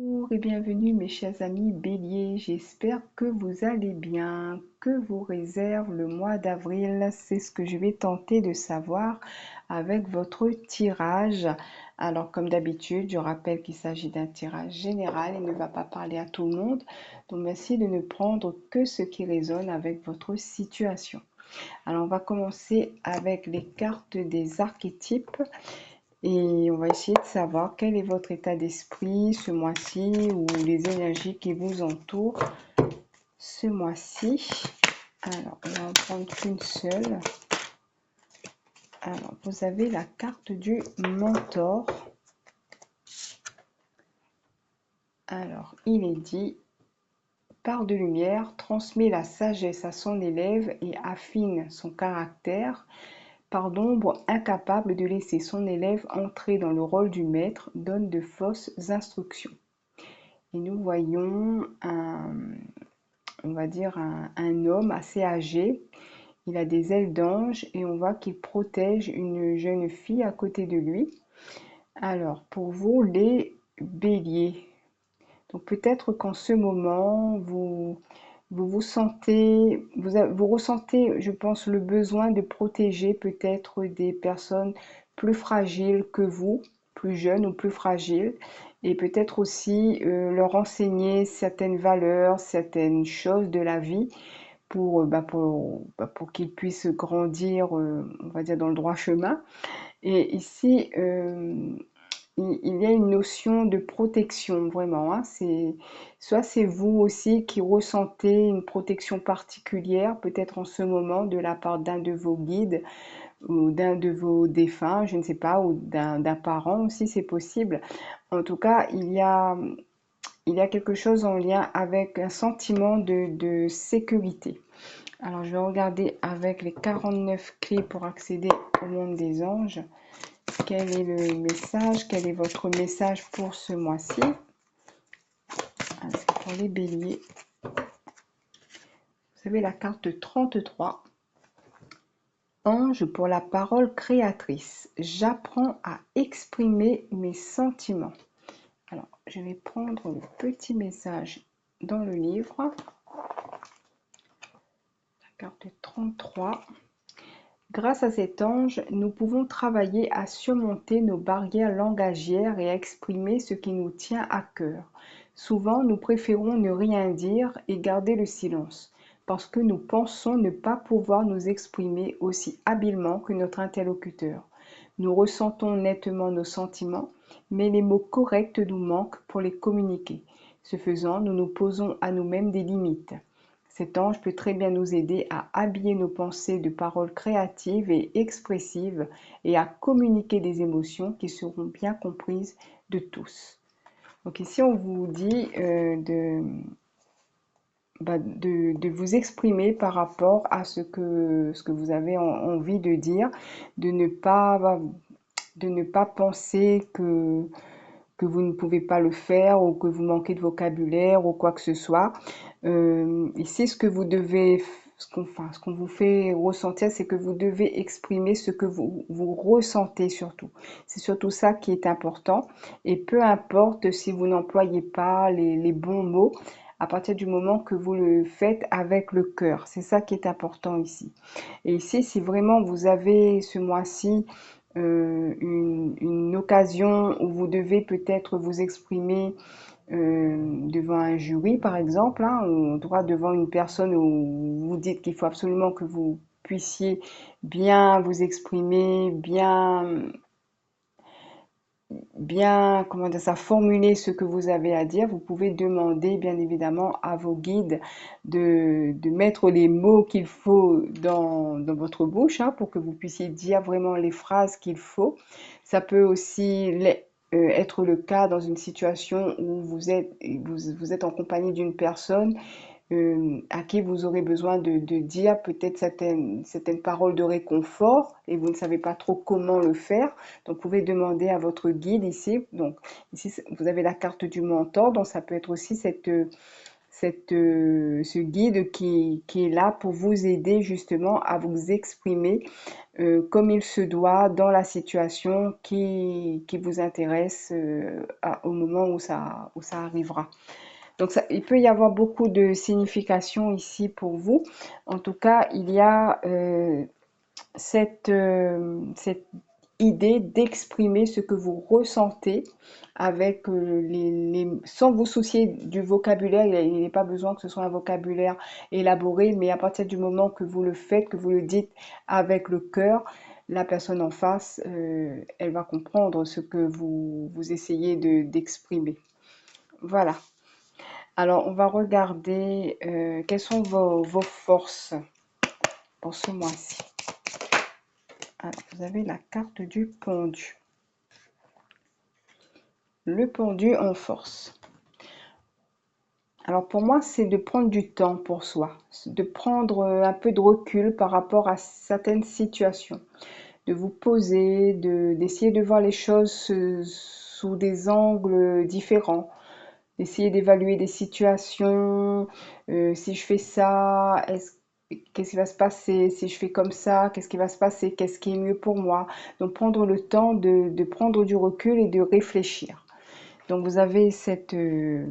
Bonjour et bienvenue mes chers amis Bélier, j'espère que vous allez bien, que vous réserve le mois d'avril, c'est ce que je vais tenter de savoir avec votre tirage. Alors comme d'habitude, je rappelle qu'il s'agit d'un tirage général et ne va pas parler à tout le monde, donc merci de ne prendre que ce qui résonne avec votre situation. Alors on va commencer avec les cartes des archétypes. Et on va essayer de savoir quel est votre état d'esprit ce mois-ci ou les énergies qui vous entourent ce mois-ci. Alors, on va en prendre qu'une seule. Alors, vous avez la carte du mentor. Alors, il est dit, part de lumière, transmet la sagesse à son élève et affine son caractère. Part d'ombre, incapable de laisser son élève entrer dans le rôle du maître, donne de fausses instructions. Et nous voyons on va dire un homme assez âgé. Il a des ailes d'ange et on voit qu'il protège une jeune fille à côté de lui. Alors, pour vous, les béliers, donc peut-être qu'en ce moment, vous sentez, vous ressentez, je pense, le besoin de protéger peut-être des personnes plus fragiles que vous, plus jeunes ou plus fragiles, et peut-être aussi leur enseigner certaines valeurs, certaines choses de la vie pour qu'ils puissent grandir, on va dire, dans le droit chemin. Et ici, il y a une notion de protection, vraiment, hein. Soit c'est vous aussi qui ressentez une protection particulière, peut-être en ce moment, de la part d'un de vos guides ou d'un de vos défunts, je ne sais pas, ou d'un parent aussi, c'est possible. En tout cas, il y a quelque chose en lien avec un sentiment de sécurité. Alors, je vais regarder avec les 49 clés pour accéder au monde des anges. Quel est le message? Quel est votre message pour ce mois-ci? C'est pour les béliers. Vous avez la carte 33. Ange pour la parole créatrice. J'apprends à exprimer mes sentiments. Alors, je vais prendre le petit message dans le livre. La carte 33. Grâce à cet ange, nous pouvons travailler à surmonter nos barrières langagières et à exprimer ce qui nous tient à cœur. Souvent, nous préférons ne rien dire et garder le silence, parce que nous pensons ne pas pouvoir nous exprimer aussi habilement que notre interlocuteur. Nous ressentons nettement nos sentiments, mais les mots corrects nous manquent pour les communiquer. Ce faisant, nous nous posons à nous-mêmes des limites. Cet ange peut très bien nous aider à habiller nos pensées de paroles créatives et expressives et à communiquer des émotions qui seront bien comprises de tous. Donc ici, on vous dit de vous exprimer par rapport à ce que vous avez envie de dire, de ne pas penser que vous ne pouvez pas le faire ou que vous manquez de vocabulaire ou quoi que ce soit. Ici, ce qu'on vous fait ressentir, c'est que vous devez exprimer ce que vous ressentez surtout. C'est surtout ça qui est important. Et peu importe si vous n'employez pas les bons mots, à partir du moment que vous le faites avec le cœur. C'est ça qui est important ici. Et ici, si vraiment vous avez ce mois-ci une occasion où vous devez peut-être vous exprimer devant un jury, par exemple, hein, ou droit devant une personne où vous dites qu'il faut absolument que vous puissiez bien vous exprimer, comment dire ça, formuler ce que vous avez à dire, vous pouvez demander bien évidemment à vos guides de mettre les mots qu'il faut dans votre bouche, hein, pour que vous puissiez dire vraiment les phrases qu'il faut. Ça peut aussi être le cas dans une situation où vous êtes en compagnie d'une personne à qui vous aurez besoin de dire peut-être certaines paroles de réconfort et vous ne savez pas trop comment le faire. Donc, vous pouvez demander à votre guide ici. Donc, ici, vous avez la carte du mentor. Donc, ça peut être aussi ce guide qui est là pour vous aider justement à vous exprimer comme il se doit dans la situation qui vous intéresse au moment où ça arrivera. Donc ça, il peut y avoir beaucoup de significations ici pour vous. En tout cas, il y a cette idée d'exprimer ce que vous ressentez avec sans vous soucier du vocabulaire. Il n'est pas besoin que ce soit un vocabulaire élaboré, mais à partir du moment que vous le faites, que vous le dites avec le cœur, la personne en face, elle va comprendre ce que vous essayez d'exprimer. Voilà. Alors, on va regarder quelles sont vos forces pour ce mois-ci. Alors, vous avez la carte du pendu. Le pendu en force. Alors pour moi, c'est de prendre du temps pour soi, de prendre un peu de recul par rapport à certaines situations, de vous poser, d'essayer de voir les choses sous des angles différents, d'essayer d'évaluer des situations. Si je fais ça, qu'est-ce qui va se passer? Si je fais comme ça, qu'est-ce qui va se passer? Qu'est-ce qui est mieux pour moi? Donc prendre le temps de prendre du recul et de réfléchir. Donc vous avez cette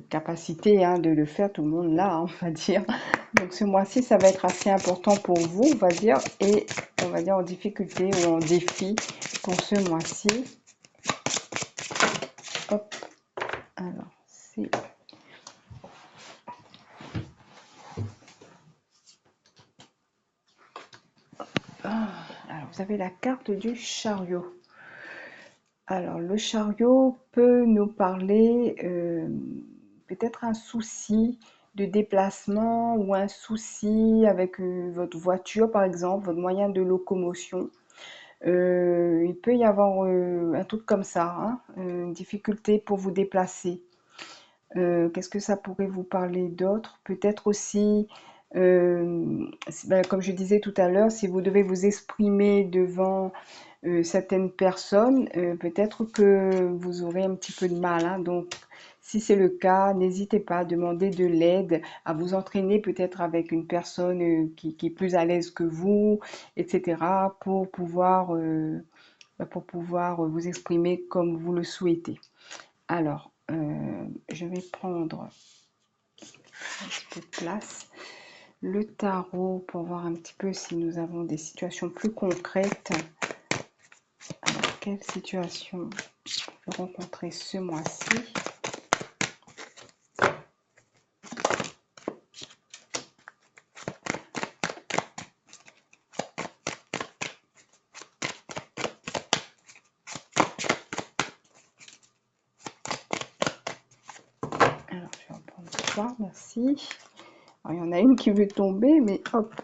capacité de le faire, tout le monde là, on va dire. Donc ce mois-ci, ça va être assez important pour vous, on va dire, et on va dire en difficulté ou en défi pour ce mois-ci. Hop, alors c'est... alors vous avez la carte du chariot. Alors le chariot peut nous parler peut-être un souci de déplacement ou un souci avec votre voiture par exemple, votre moyen de locomotion. Il peut y avoir un truc comme ça, une difficulté pour vous déplacer. Qu'est-ce que ça pourrait vous parler d'autre? Peut-être aussi, comme je disais tout à l'heure, si vous devez vous exprimer devant certaines personnes, peut-être que vous aurez un petit peu de mal. Donc, si c'est le cas, n'hésitez pas à demander de l'aide, à vous entraîner peut-être avec une personne qui est plus à l'aise que vous, etc., pour pouvoir vous exprimer comme vous le souhaitez. Alors, je vais prendre un petit peu de place. Le tarot pour voir un petit peu si nous avons des situations plus concrètes. Alors, quelle situation rencontrer ce mois-ci? Alors, je vais en prendre 3, merci. Alors, il y en a une qui veut tomber, mais hop.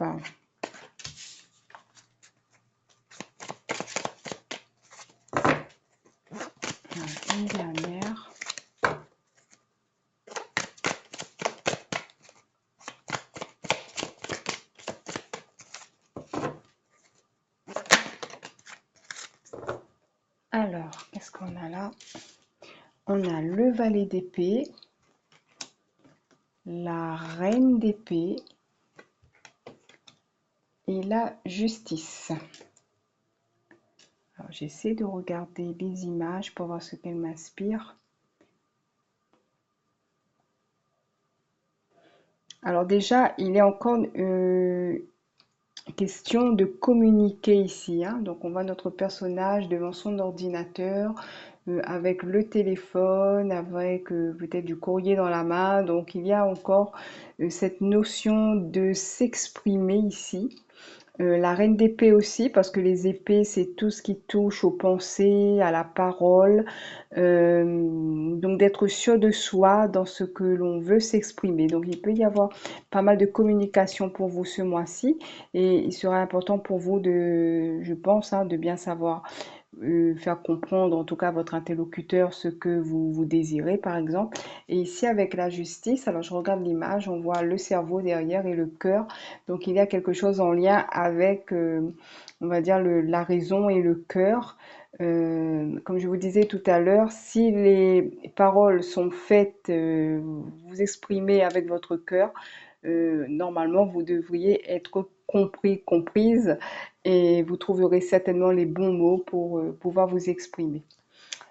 Une dernière. Alors, qu'est-ce qu'on a là? On a le valet d'épée, la reine d'épée et la justice. Alors, j'essaie de regarder les images pour voir ce qu'elles m'inspirent. Alors déjà, il est encore question de communiquer ici. Donc on voit notre personnage devant son ordinateur, avec le téléphone, avec peut-être du courrier dans la main. Donc il y a encore cette notion de s'exprimer ici. La reine d'épée aussi, parce que les épées, c'est tout ce qui touche aux pensées, à la parole. Donc d'être sûr de soi dans ce que l'on veut s'exprimer. Donc il peut y avoir pas mal de communication pour vous ce mois-ci. Et il sera important pour vous je pense, de bien savoir faire comprendre en tout cas à votre interlocuteur ce que vous désirez par exemple. Et ici avec la justice, alors je regarde l'image, on voit le cerveau derrière et le cœur. Donc il y a quelque chose en lien avec, on va dire, la raison et le cœur. Comme je vous disais tout à l'heure, si les paroles sont faites, vous exprimez avec votre cœur, normalement vous devriez être compris, comprise, et vous trouverez certainement les bons mots pour pouvoir vous exprimer.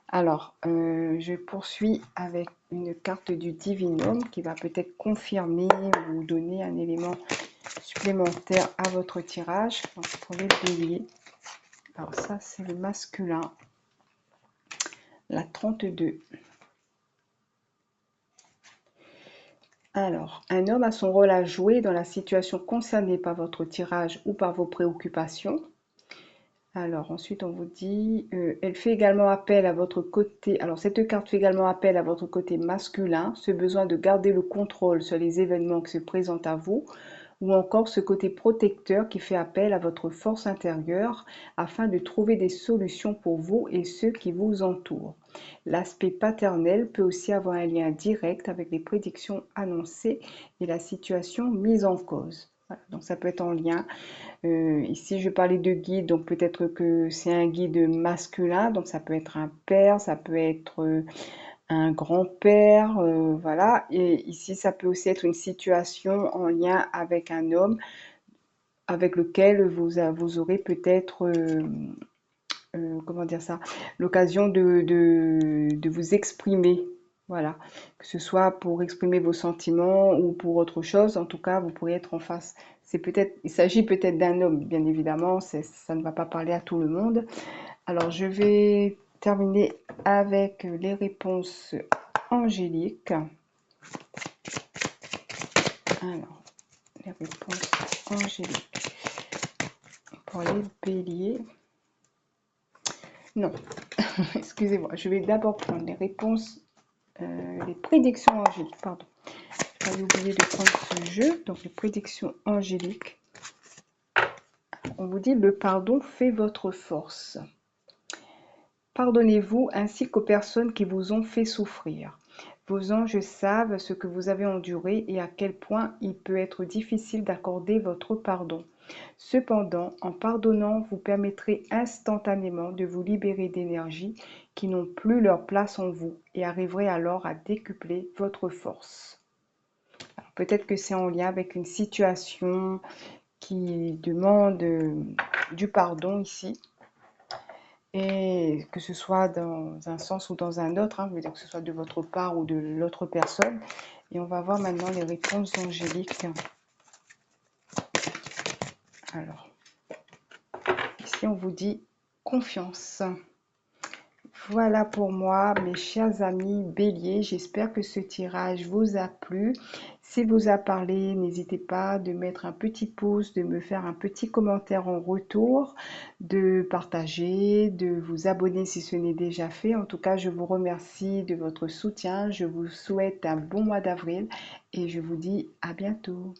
Alors, je poursuis avec une carte du Divinum qui va peut-être confirmer ou donner un élément supplémentaire à votre tirage. Donc, pour les béliers, alors ça c'est le masculin, la 32. Alors, un homme a son rôle à jouer dans la situation concernée par votre tirage ou par vos préoccupations. Alors, ensuite, on vous dit, elle fait également appel à votre côté. Alors, cette carte fait également appel à votre côté masculin, ce besoin de garder le contrôle sur les événements qui se présentent à vous, ou encore ce côté protecteur qui fait appel à votre force intérieure afin de trouver des solutions pour vous et ceux qui vous entourent. L'aspect paternel peut aussi avoir un lien direct avec les prédictions annoncées et la situation mise en cause. Voilà, donc ça peut être en lien. Ici, je parlais de guide, donc peut-être que c'est un guide masculin, donc ça peut être un père, ça peut être un grand-père, voilà. Et ici, ça peut aussi être une situation en lien avec un homme avec lequel vous aurez peut-être, comment dire ça, l'occasion de vous exprimer. Voilà, que ce soit pour exprimer vos sentiments ou pour autre chose, en tout cas, vous pourrez être en face. Il s'agit peut-être d'un homme, bien évidemment, ça ne va pas parler à tout le monde. Alors, je vais terminer avec les réponses angéliques. Alors, les réponses angéliques pour les béliers. Non, excusez-moi, je vais d'abord prendre les réponses, les prédictions angéliques, pardon. J'avais oublié de prendre ce jeu, donc les prédictions angéliques. On vous dit, le pardon fait votre force. Pardonnez-vous ainsi qu'aux personnes qui vous ont fait souffrir. Vos anges savent ce que vous avez enduré et à quel point il peut être difficile d'accorder votre pardon. Cependant, en pardonnant, vous permettrez instantanément de vous libérer d'énergies qui n'ont plus leur place en vous et arriverez alors à décupler votre force. Peut-être que c'est en lien avec une situation qui demande du pardon ici. Et que ce soit dans un sens ou dans un autre, je veux dire que ce soit de votre part ou de l'autre personne. Et on va voir maintenant les réponses angéliques. Alors, ici on vous dit confiance. Voilà pour moi, mes chers amis béliers. J'espère que ce tirage vous a plu. S'il vous a parlé, n'hésitez pas de mettre un petit pouce, de me faire un petit commentaire en retour, de partager, de vous abonner si ce n'est déjà fait. En tout cas, je vous remercie de votre soutien. Je vous souhaite un bon mois d'avril et je vous dis à bientôt.